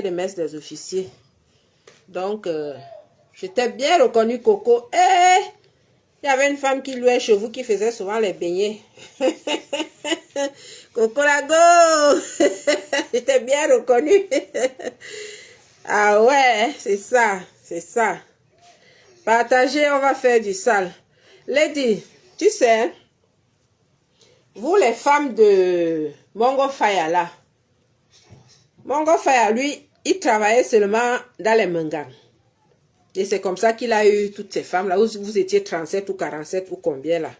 de messe des officiers. Donc, j'étais bien reconnu Coco. Et il y avait une femme qui louait chez vous qui faisait souvent les beignets. Coco Lago. J'étais bien reconnu. Ah ouais, c'est ça, c'est ça. Partager, on va faire du sale. Lady, tu sais, vous les femmes de Mongo Faya là, Mongo Faya, lui, il travaillait seulement dans les mangas. Et c'est comme ça qu'il a eu toutes ces femmes-là. Vous étiez 37 ou 47 ou combien là.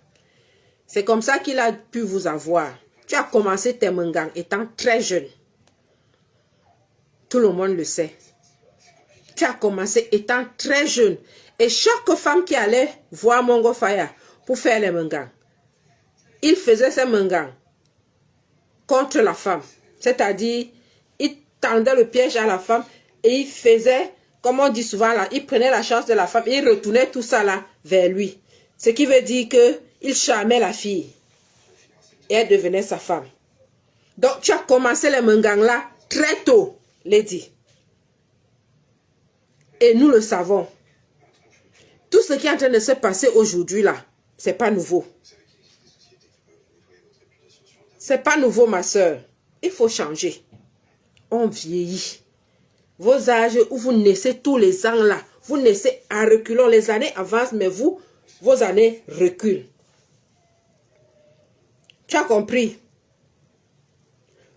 C'est comme ça qu'il a pu vous avoir. Tu as commencé tes mangas étant très jeune. Tout le monde le sait. Tu as commencé étant très jeune. Et chaque femme qui allait voir Mongo Faya pour faire les mangas, il faisait ses mangas contre la femme. C'est-à-dire, il tendait le piège à la femme et il faisait, comme on dit souvent là, il prenait la chance de la femme et il retournait tout ça là vers lui. Ce qui veut dire que il charmait la fille et elle devenait sa femme. Donc, tu as commencé les mangas là très tôt, Lady. Et nous le savons. Tout ce qui est en train de se passer aujourd'hui là, c'est pas nouveau. C'est pas nouveau, ma soeur. Il faut changer. On vieillit. Vos âges où vous naissez tous les ans là, vous naissez en reculant. Les années avancent, mais vous, vos années reculent. Tu as compris?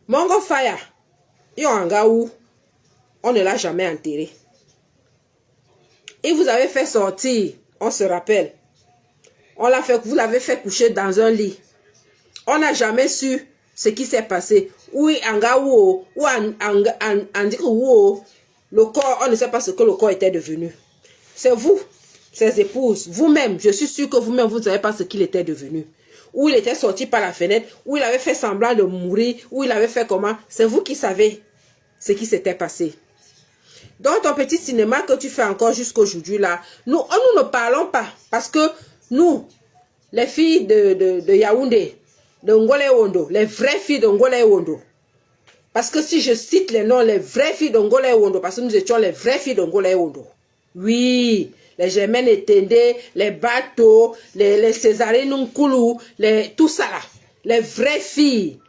Mongo Faya, il y a un gars où on ne l'a jamais enterré. Et vous avez fait sortir, on se rappelle. Vous l'avez fait coucher dans un lit. On n'a jamais su ce qui s'est passé. Oui, le corps, on ne sait pas ce que le corps était devenu. C'est vous, ses épouses, vous-même, je suis sûre que vous-même, vous ne savez pas ce qu'il était devenu. Ou il était sorti par la fenêtre, ou il avait fait semblant de mourir, ou il avait fait comment. C'est vous qui savez ce qui s'était passé. Dans ton petit cinéma que tu fais encore jusqu'aujourd'hui là, nous ne parlons pas. Parce que nous, les filles de Yaoundé, de Ngolé Wondo, les vraies filles de Ngolé Wondo. Parce que si je cite les noms, les vraies filles de Ngolé Wondo, parce que nous étions les vraies filles de Ngolé Wondo. Oui, les Germaines Etende, les bateaux, les Césarines Nkoulou, tout ça là. Les vraies filles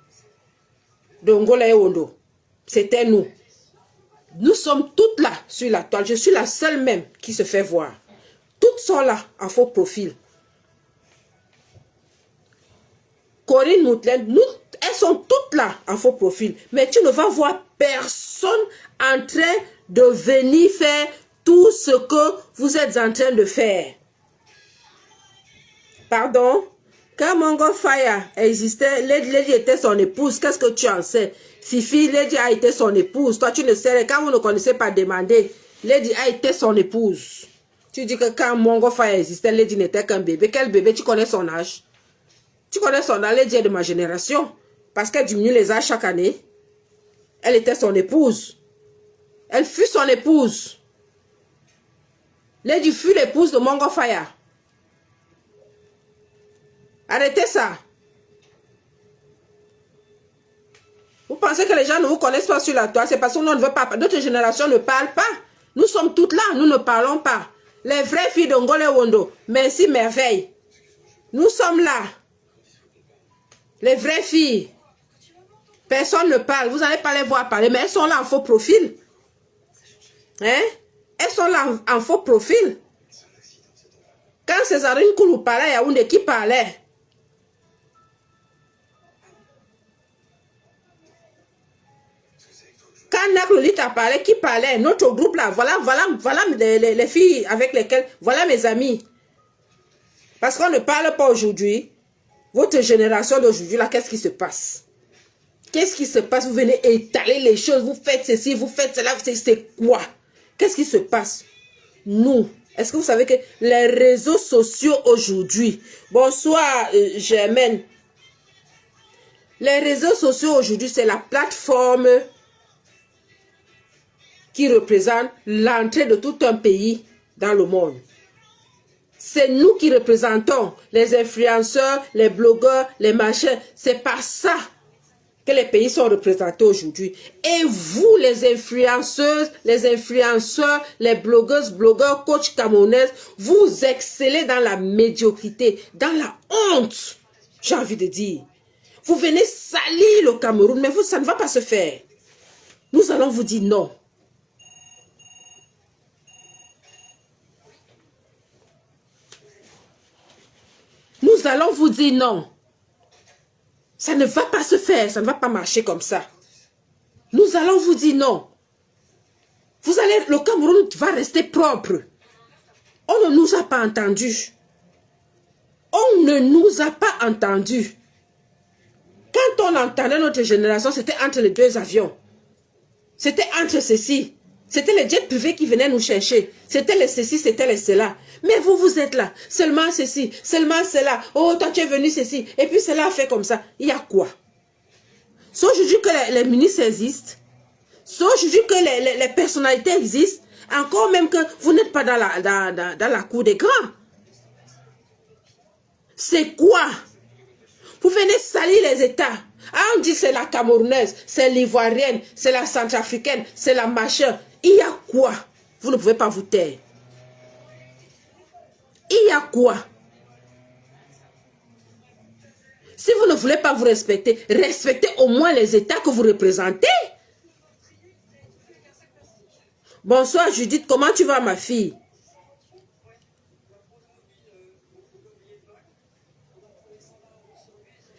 de Ngolé Wondo. C'était nous. Nous sommes toutes là sur la toile. Je suis la seule même qui se fait voir. Toutes sont là en faux profil. Corinne Moutlen, elles sont toutes là en faux profil. Mais tu ne vas voir personne en train de venir faire tout ce que vous êtes en train de faire. Pardon? Quand Mongo Faya existait, Lady était son épouse. Qu'est-ce que tu en sais? Fifi, Lady a été son épouse. Toi, tu ne sais, quand vous ne connaissez pas demander, Lady a été son épouse. Tu dis que quand Mongo Faya existait, Lady n'était qu'un bébé. Quel bébé? Tu connais son âge? Tu connais son âge? Lady est de ma génération. Parce qu'elle diminue les âges chaque année. Elle était son épouse. Elle fut son épouse. Lady fut l'épouse de Mongo Faya. Arrêtez ça. Vous pensez que les gens ne vous connaissent pas sur la toile? C'est parce qu'on ne veut pas. Notre génération ne parle pas. Nous sommes toutes là. Nous ne parlons pas. Les vraies filles de Ngolé Wondo. Merci, merveille. Nous sommes là. Les vraies filles. Personne ne parle. Vous n'allez pas les voir parler. Mais elles sont là en faux profil. Hein? Elles sont là en faux profil. Quand Césarine Koulou parlait, il y a une qui parlait. Quand Naklolite a parlé, qui parlait? Notre groupe là, voilà les filles avec lesquelles, voilà mes amis. Parce qu'on ne parle pas aujourd'hui. Votre génération d'aujourd'hui là, qu'est-ce qui se passe? Qu'est-ce qui se passe? Vous venez étaler les choses, vous faites ceci, vous faites cela, c'est quoi? Qu'est-ce qui se passe? Nous, est-ce que vous savez que les réseaux sociaux aujourd'hui, bonsoir Germaine, les réseaux sociaux aujourd'hui, c'est la plateforme qui représente l'entrée de tout un pays dans le monde. C'est nous qui représentons les influenceurs, les blogueurs, les machins. C'est par ça que les pays sont représentés aujourd'hui. Et vous, les influenceuses, les influenceurs, les blogueuses, blogueurs, coachs camerounaises, vous excellez dans la médiocrité, dans la honte, j'ai envie de dire. Vous venez salir le Cameroun, mais vous, ça ne va pas se faire. Nous allons vous dire non. Nous allons vous dire non. Ça ne va pas se faire, ça ne va pas marcher comme ça. Nous allons vous dire non. Vous allez, le Cameroun va rester propre. On ne nous a pas entendus. On ne nous a pas entendus. Quand on entendait notre génération, c'était entre les deux avions. C'était entre ceci. C'était les jets privés qui venaient nous chercher. C'était les ceci, c'était les cela. Mais vous, vous êtes là. Seulement ceci, seulement cela. Oh, toi, tu es venu ceci. Et puis cela a fait comme ça. Il y a quoi? Sauf je dis que les ministres existent. Sauf je dis que les personnalités existent. Encore même que vous n'êtes pas dans la cour des grands. C'est quoi? Vous venez salir les États. Ah, on dit c'est la Camerounaise, c'est l'Ivoirienne, c'est la Centrafricaine, c'est la machin. Il y a quoi? Vous ne pouvez pas vous taire. Il y a quoi? Si vous ne voulez pas vous respecter, respectez au moins les États que vous représentez. Bonsoir Judith, comment tu vas ma fille?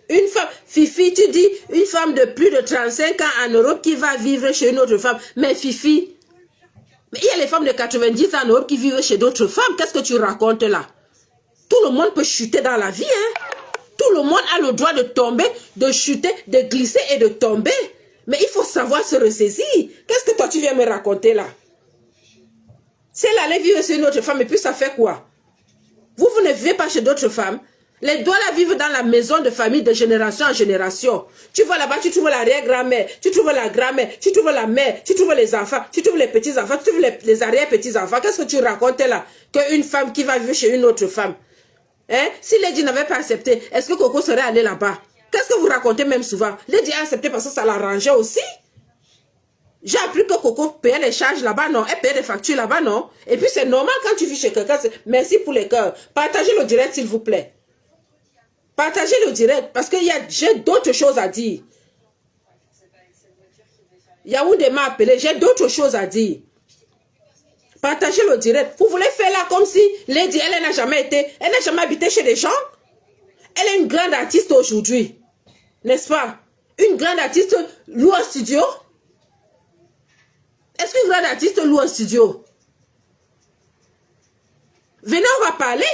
Une femme, Fifi, tu dis une femme de plus de 35 ans en Europe qui va vivre chez une autre femme. Mais Fifi, mais il y a les femmes de 90 ans en Europe qui vivent chez d'autres femmes. Qu'est-ce que tu racontes là? Tout le monde peut chuter dans la vie. Hein? Tout le monde a le droit de tomber, de chuter, de glisser et de tomber. Mais il faut savoir se ressaisir. Qu'est-ce que toi tu viens me raconter là? Si elle allait vivre chez une autre femme, et puis ça fait quoi? Vous ne vivez pas chez d'autres femmes. Les doigts là vivent dans la maison de famille de génération en génération. Tu vas là-bas, tu trouves l'arrière-grand-mère, tu trouves la grand-mère, tu trouves la mère, tu trouves les enfants, tu trouves les petits-enfants, tu trouves les arrière-petits-enfants. Qu'est-ce que tu racontes là? Qu'une femme qui va vivre chez une autre femme. Hein? Si Lady n'avait pas accepté, est-ce que Coco serait allé là-bas? Qu'est-ce que vous racontez même souvent? Lady a accepté parce que ça l'arrangeait aussi. J'ai appris que Coco payait les charges là-bas, non? Elle payait les factures là-bas, non? Et puis c'est normal quand tu vis chez quelqu'un. Merci pour les cœurs. Partagez le direct s'il vous plaît. Partagez le direct parce que j'ai d'autres choses à dire. Yaoundé m'a appelé, j'ai d'autres choses à dire. Partagez le direct. Vous voulez faire là comme si Lady, elle n'a jamais été, elle n'a jamais habité chez des gens. Elle est une grande artiste aujourd'hui. N'est-ce pas? Une grande artiste loue un studio. Est-ce qu'une grande artiste loue un studio? Venez, on va parler.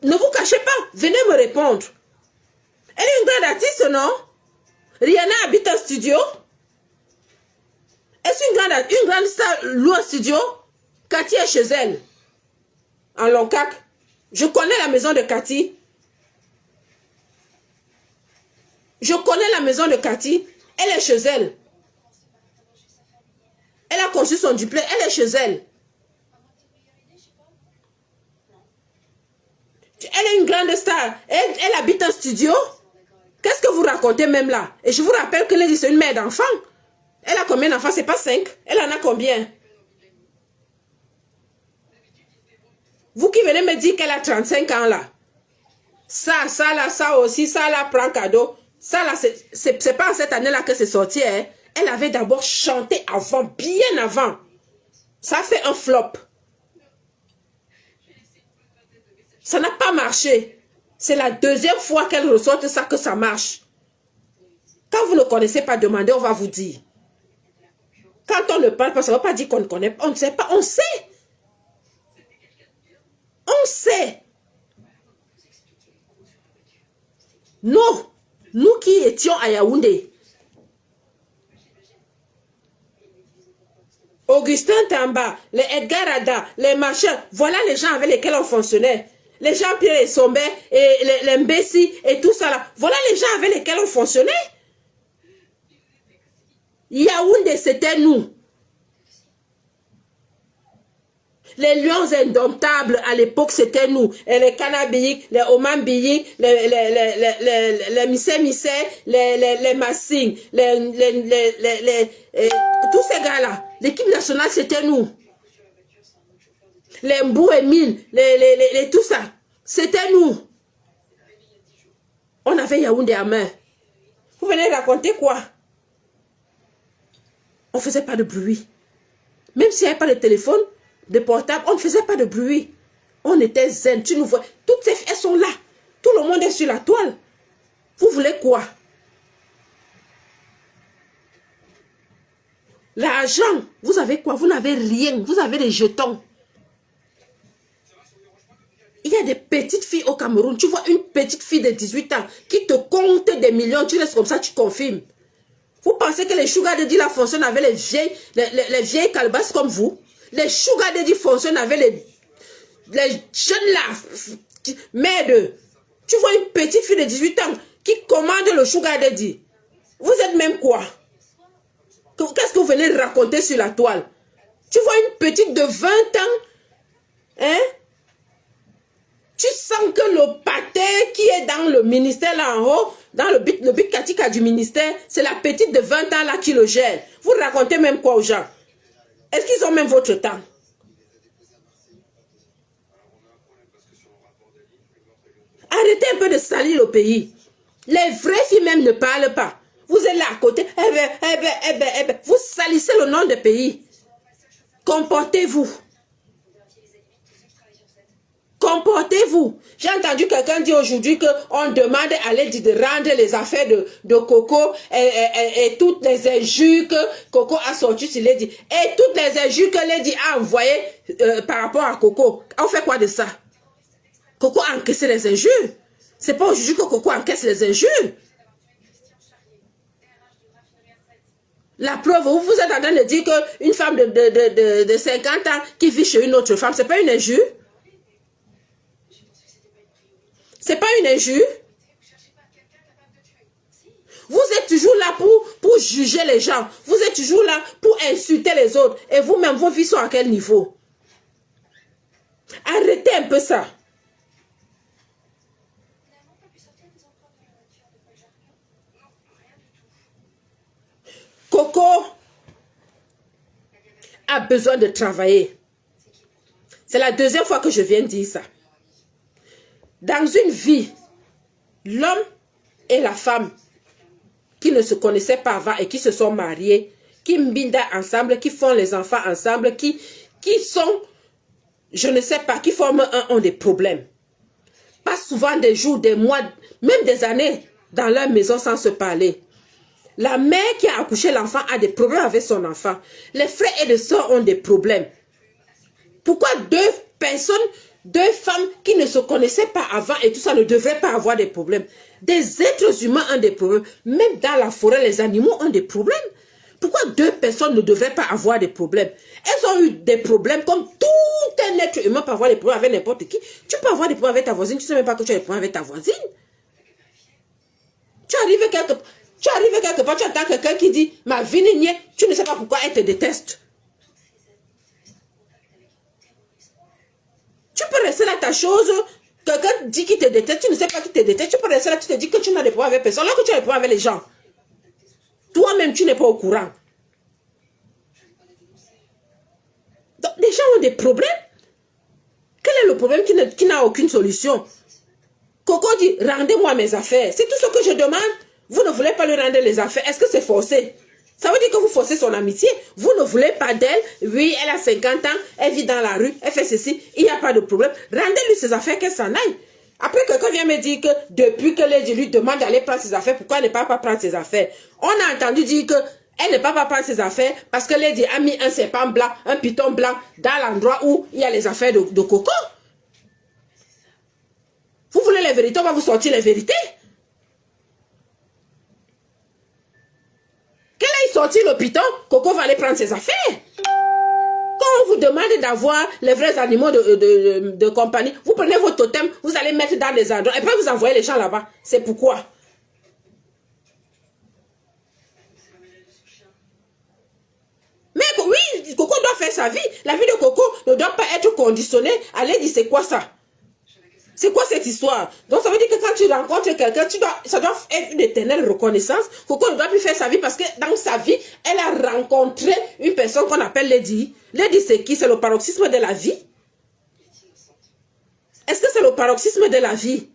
Ne vous cachez pas. Venez me répondre. Elle est une grande artiste, non? Rihanna habite un studio. Est-ce une grande star loue un studio? Cathy est chez elle. En Loncac. Je connais la maison de Cathy. Je connais la maison de Cathy. Elle est chez elle. Elle a conçu son duplex. Elle est chez elle. Elle est une grande star. Elle habite un studio. Qu'est-ce que vous racontez même là? Et je vous rappelle que Lady, c'est une mère d'enfants. Elle a combien d'enfants? C'est pas 5. Elle en a combien? Vous qui venez me dire qu'elle a 35 ans là. Ça là, ça aussi, ça là, prend cadeau. Ça là, c'est pas cette année là que c'est sorti. Hein. Elle avait d'abord chanté avant, bien avant. Ça fait un flop. Ça n'a pas marché. C'est la deuxième fois qu'elle ressorte ça que ça marche. Quand vous ne connaissez pas, demandez, on va vous dire. Quand on ne parle pas, ça ne veut pas dire qu'on ne connaît pas. On ne sait pas, on sait. On sait. Non. Nous qui étions à Yaoundé. Augustin Tamba, les Edgar Ada, les machins. Voilà les gens avec lesquels on fonctionnait. Les Jean-Pierre et Somber et les Mbessi et tout ça là. Voilà les gens avec lesquels on fonctionnait. Yaoundé, c'était nous. Les lions indomptables, à l'époque, c'était nous. Et les Kanabiyik, les Omambiyik, les Missé, les Massing, tous ces gars-là. L'équipe nationale, c'était nous. Les Mbou Emile, tout ça. C'était nous. On avait Yaoundé à main. Vous venez raconter quoi? On ne faisait pas de bruit. Même s'il n'y avait pas de téléphone, de portable, on ne faisait pas de bruit. On était zen. Tu nous vois. Toutes ces filles, elles sont là. Tout le monde est sur la toile. Vous voulez quoi? L'argent, vous avez quoi? Vous n'avez rien. Vous avez des jetons. Il y a des petites filles au Cameroun. Tu vois une petite fille de 18 ans qui te compte des millions. Tu restes comme ça, tu confirmes. Vous pensez que les sugar daddy là fonctionnent avec les vieilles calebasses comme vous? Les sugar daddy fonctionnent avec les jeunes là. Merde. Tu vois une petite fille de 18 ans qui commande le sugar daddy. Vous êtes même quoi? Qu'est-ce que vous venez de raconter sur la toile? Tu vois une petite de 20 ans. Hein? Tu sens que le pâté qui est dans le ministère là en haut, dans le big katika du ministère, c'est la petite de 20 ans là qui le gère. Vous racontez même quoi aux gens? Est-ce qu'ils ont même votre temps? Arrêtez un peu de salir le pays. Les vraies filles même ne parlent pas. Vous êtes là à côté. Vous salissez le nom du pays. Comportez-vous. Comportez-vous. J'ai entendu quelqu'un dire aujourd'hui qu'on demande à Lady de rendre les affaires de Coco et toutes les injures que Coco a sorties sur Lady. Et toutes les injures que Lady a envoyées par rapport à Coco. On fait quoi de ça? Coco a encaissé les injures. C'est pas aujourd'hui que Coco encaisse les injures. La preuve, vous êtes en train de dire qu'une femme de 50 ans qui vit chez une autre femme, c'est pas une injure? C'est pas une injure? Vous êtes toujours là pour juger les gens. Vous êtes toujours là pour insulter les autres. Et vous-même, vos vies sont à quel niveau? Arrêtez un peu ça. Coco a besoin de travailler. C'est la deuxième fois que je viens dire ça. Dans une vie, l'homme et la femme qui ne se connaissaient pas avant et qui se sont mariés, qui mbinda ensemble, qui font les enfants ensemble, qui sont, je ne sais pas, qui forment ont des problèmes. Pas souvent des jours, des mois, même des années dans leur maison sans se parler. La mère qui a accouché l'enfant a des problèmes avec son enfant. Les frères et les sœurs ont des problèmes. Pourquoi deux femmes qui ne se connaissaient pas avant et tout ça ne devraient pas avoir des problèmes? Des êtres humains ont des problèmes. Même dans la forêt, les animaux ont des problèmes. Pourquoi deux personnes ne devraient pas avoir des problèmes? Elles ont eu des problèmes comme tout un être humain peut avoir des problèmes avec n'importe qui. Tu peux avoir des problèmes avec ta voisine, tu ne sais même pas que tu as des problèmes avec ta voisine. Tu arrives quelque part, tu entends quelqu'un qui dit « Ma vie n'est niée », tu ne sais pas pourquoi elle te déteste. Tu peux rester là ta chose, quelqu'un dit qu'il te déteste, tu ne sais pas qui te déteste, tu peux rester là, tu te dis que tu n'as des problèmes avec personne, alors que tu as des problèmes avec les gens. Toi-même, tu n'es pas au courant. Donc, les gens ont des problèmes. Quel est le problème qui n'a aucune solution? Coco dit, rendez-moi mes affaires. C'est tout ce que je demande. Vous ne voulez pas lui rendre les affaires. Est-ce que c'est forcé? Ça veut dire que vous forcez son amitié. Vous ne voulez pas d'elle. Oui, elle a 50 ans. Elle vit dans la rue. Elle fait ceci. Il n'y a pas de problème. Rendez-lui ses affaires, qu'elle s'en aille. Après, quelqu'un vient me dire que depuis que Lady lui demande d'aller prendre ses affaires, pourquoi elle ne peut pas prendre ses affaires? On a entendu dire que elle ne peut pas prendre ses affaires parce que Lady a mis un serpent blanc, un python blanc dans l'endroit où il y a les affaires de Coco. Vous voulez les vérités? On va vous sortir les vérités. Qu'elle aille sortir le python, Coco va aller prendre ses affaires. Quand on vous demande d'avoir les vrais animaux de compagnie, vous prenez vos totems, vous allez mettre dans des endroits et puis vous envoyez les gens là-bas. C'est pourquoi. Mais oui, Coco doit faire sa vie. La vie de Coco ne doit pas être conditionnée à Lady. C'est quoi ça? C'est quoi cette histoire? Donc ça veut dire que quand tu rencontres quelqu'un, ça doit être une éternelle reconnaissance. Coco ne doit plus faire sa vie parce que dans sa vie, elle a rencontré une personne qu'on appelle Lady. Lady, c'est qui? C'est le paroxysme de la vie. Est-ce que c'est le paroxysme de la vie?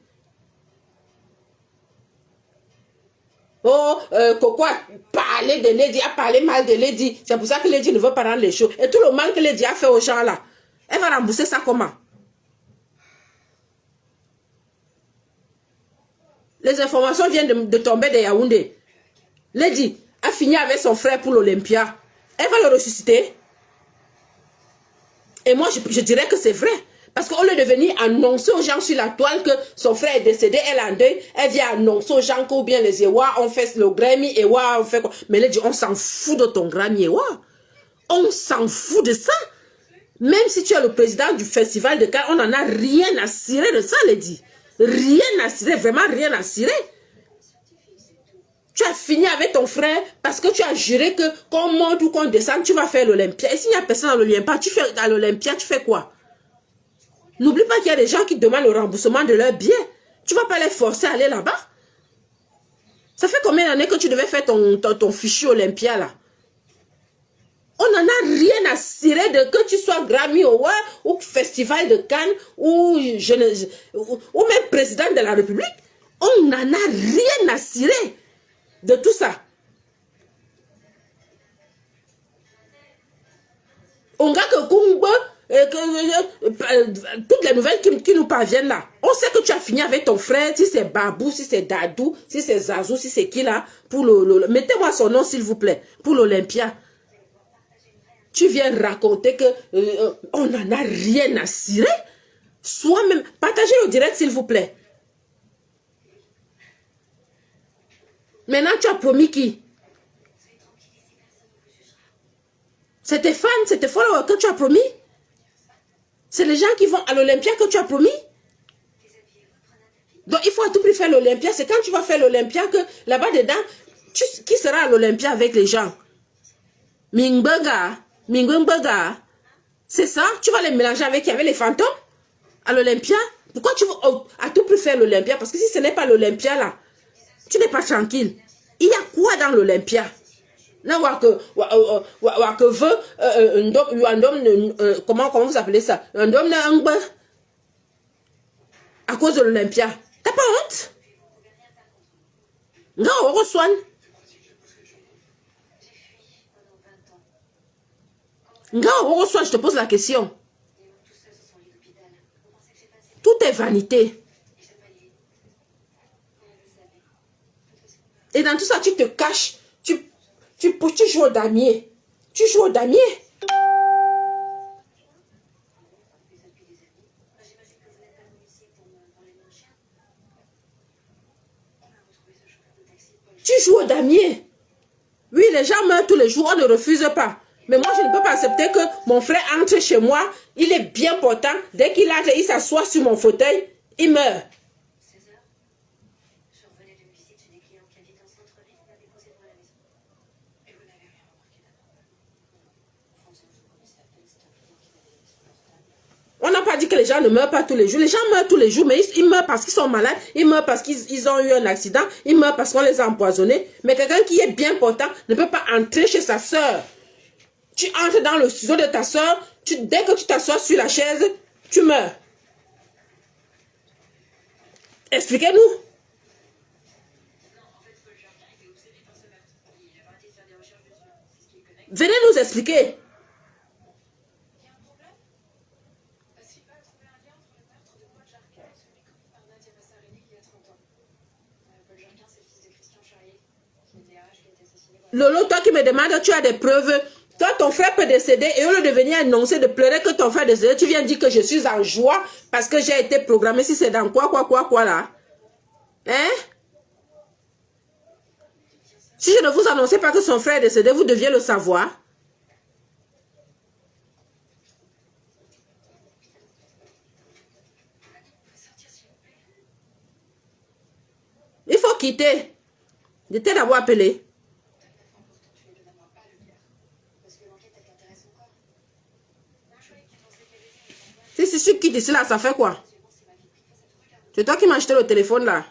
Oh, Coco a parlé de Lady, a parlé mal de Lady. C'est pour ça que Lady ne veut pas rendre les choses. Et tout le mal que Lady a fait aux gens là, elle va rembourser ça comment? Les informations viennent de tomber de Yaoundé. Lady a fini avec son frère pour l'Olympia. Elle va le ressusciter. Et moi, je dirais que c'est vrai. Parce qu'au lieu de venir annoncer aux gens sur la toile que son frère est décédé, elle est en deuil, elle vient annoncer aux gens que bien les Ewa, on fait le Grammy, Ewa, on fait quoi. Mais Lady, on s'en fout de ton Grammy, Ewa. On s'en fout de ça. Même si tu es le président du festival de Cannes, on n'en a rien à cirer de ça, Lady. Rien à cirer, vraiment rien à cirer. Tu as fini avec ton frère parce que tu as juré que qu'on monte ou qu'on descende, tu vas faire l'Olympia. Et s'il n'y a personne à l'Olympia, tu fais quoi? N'oublie pas qu'il y a des gens qui demandent le remboursement de leurs billets. Tu ne vas pas les forcer à aller là-bas. Ça fait combien d'années que tu devais faire ton fichier Olympia là? On n'en a rien à cirer de que tu sois Grammy Award ou Festival de Cannes ou même président de la République. On n'en a rien à cirer de tout ça. On regarde que Kumba, toutes les nouvelles qui nous parviennent là. On sait que tu as fini avec ton frère, si c'est Babou, si c'est Dadou, si c'est Zazou, si c'est qui là, pour mettez-moi son nom s'il vous plaît, pour l'Olympia. Tu viens raconter que on n'en a rien à cirer. Soi-même, partagez le direct s'il vous plaît. Maintenant, tu as promis qui? C'est tes fans, c'est tes followers que tu as promis? C'est les gens qui vont à l'Olympia que tu as promis? Donc, il faut à tout prix faire l'Olympia. C'est quand tu vas faire l'Olympia que là-bas dedans, qui sera à l'Olympia avec les gens? Mingbenga, c'est ça? Tu vas les mélanger avec les fantômes à l'Olympia? Pourquoi tu veux à tout prix faire l'Olympia? Parce que si ce n'est pas l'Olympia là, tu n'es pas tranquille. Il y a quoi dans l'Olympia? Là, comment vous appelez ça? Un homme à cause de l'Olympia. T'as pas honte? Non, on reçoit. Non, on reçoit, je te pose la question. Tout est vanité. Et dans tout ça, tu te caches. Tu joues au damier. Tu joues au damier. Tu joues au damier. Oui, les gens meurent tous les jours, on ne refuse pas. Mais moi, je ne peux pas accepter que mon frère entre chez moi. Il est bien portant. Dès qu'il entre, il s'assoit sur mon fauteuil, il meurt. On n'a pas dit que les gens ne meurent pas tous les jours. Les gens meurent tous les jours, mais ils meurent parce qu'ils sont malades. Ils meurent parce qu'ils ont eu un accident. Ils meurent parce qu'on les a empoisonnés. Mais quelqu'un qui est bien portant ne peut pas entrer chez sa soeur. Tu entres dans le studio de ta soeur. Dès que tu t'assois sur la chaise, tu meurs. Expliquez-nous. Venez nous expliquer. Lolo, toi qui me demandes, tu as des preuves. Toi, ton frère peut décéder et au lieu de venir annoncer, de pleurer que ton frère est décédé, tu viens dire que je suis en joie parce que j'ai été programmé. Si c'est dans quoi là? Hein? Si je ne vous annonçais pas que son frère est décédé, vous deviez le savoir. Il faut quitter. Je t'ai d'abord appelé. si tu quittes ici là, ça fait quoi? C'est toi qui m'as acheté le téléphone là.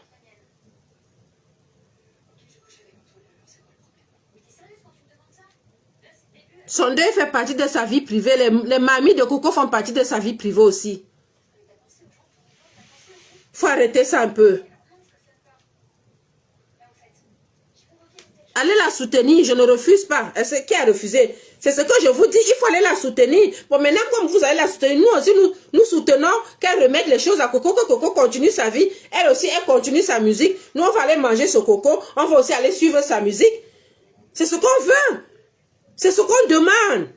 Son deuil fait partie de sa vie privée. Les mamies de Coco font partie de sa vie privée aussi. Faut arrêter ça un peu. Allez la soutenir, je ne refuse pas. C'est qui a refusé? C'est ce que je vous dis, il faut aller la soutenir. Bon, maintenant, comme vous allez la soutenir, nous aussi, nous soutenons qu'elle remette les choses à Coco, que Coco continue sa vie. Elle aussi, elle continue sa musique. Nous, on va aller manger ce Coco. On va aussi aller suivre sa musique. C'est ce qu'on veut. C'est ce qu'on demande.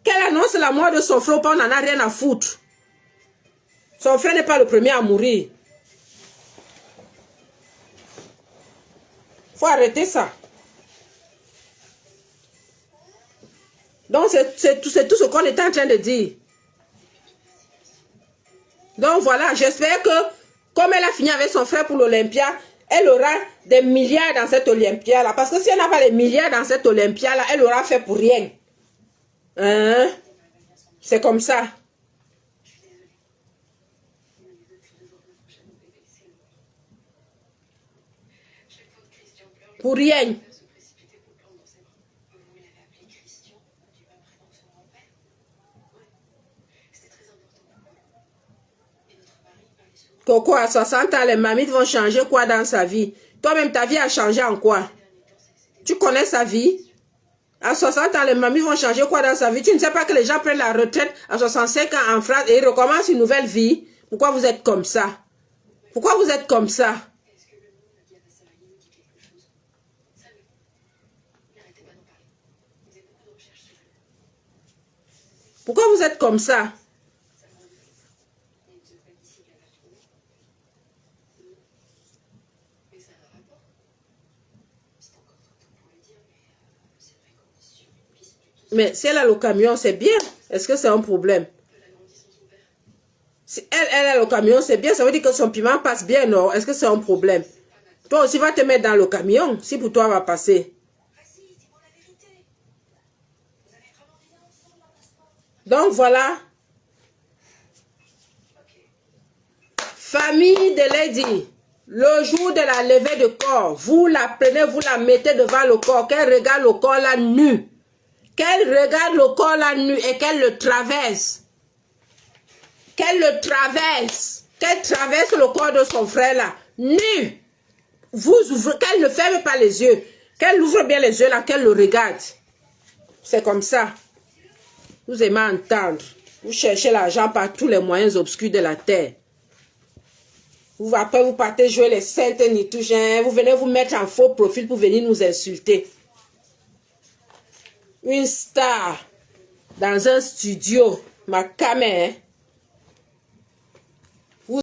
Qu'elle annonce la mort de son frère, on n'en a rien à foutre. Son frère n'est pas le premier à mourir. Faut arrêter ça. Donc, c'est tout ce qu'on est en train de dire. Donc, voilà, j'espère que, comme elle a fini avec son frère pour l'Olympia, elle aura des milliards dans cette Olympia-là. Parce que si elle n'a pas les milliards dans cette Olympia-là, elle aura fait pour rien. Hein? C'est comme ça. Pour rien. Coco, à 60 ans, les mamies vont changer quoi dans sa vie? Toi-même, ta vie a changé en quoi? Tu connais sa vie? À 60 ans, les mamies vont changer quoi dans sa vie? Tu ne sais pas que les gens prennent la retraite à 65 ans en France et ils recommencent une nouvelle vie? Pourquoi vous êtes comme ça? Pourquoi vous êtes comme ça? Pourquoi vous êtes comme ça? Mais si elle a le camion, c'est bien. Est-ce que c'est un problème? Si elle a le camion, c'est bien. Ça veut dire que son piment passe bien, non? Est-ce que c'est un problème? Toi aussi, va te mettre dans le camion, si pour toi va passer. Donc, voilà. Famille de Lady, le jour de la levée de corps, vous la prenez, vous la mettez devant le corps, qu'elle regarde le corps là nu. Qu'elle regarde le corps là nu et qu'elle le traverse. Qu'elle le traverse. Qu'elle traverse le corps de son frère là, nu. Vous ouvrez, qu'elle ne ferme pas les yeux. Qu'elle ouvre bien les yeux là, qu'elle le regarde. C'est comme ça. Vous aimez entendre. Vous cherchez l'argent par tous les moyens obscurs de la terre. Après, vous partez jouer les saintes nitouches. Vous venez vous mettre en faux profil pour venir nous insulter. Une star dans un studio, ma caméra.